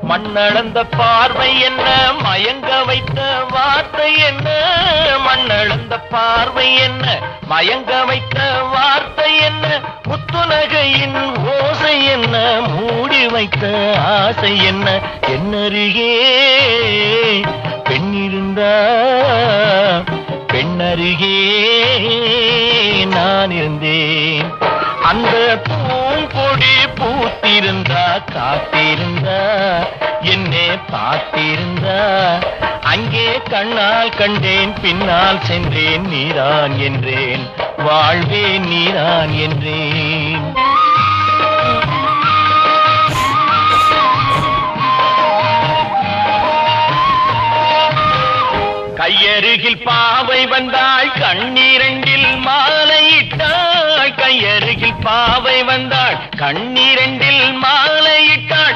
மண்ணளந்த பார்வை என்ன, மயங்க வைத்த வார்த்தை என்ன? மண்ணளந்த பார்வை என்ன, மயங்க வைத்த வார்த்தை என்ன? முத்துநகையின் ஓசை என்ன, மூடி வைத்த ஆசை என்ன? என்னருகே பெண்ணிருந்தா, பெண்ணருகே நான் இருந்தேன். அந்த பூங்கொடி பூத்திருந்தா, காத்திருந்தா, என்னை பார்த்திருந்தா, அங்கே கண்ணால் கண்டேன், பின்னால் சென்றேன், நீதான் என்றேன், வாழ்வே நீதான் என்றேன். கையருகில் பாவை வந்தாள், கண்ணீரண்டில் மாலையிட்டாள். கையருகில் பாவை வந்தாள், கண்ணீரண்டில் மாலை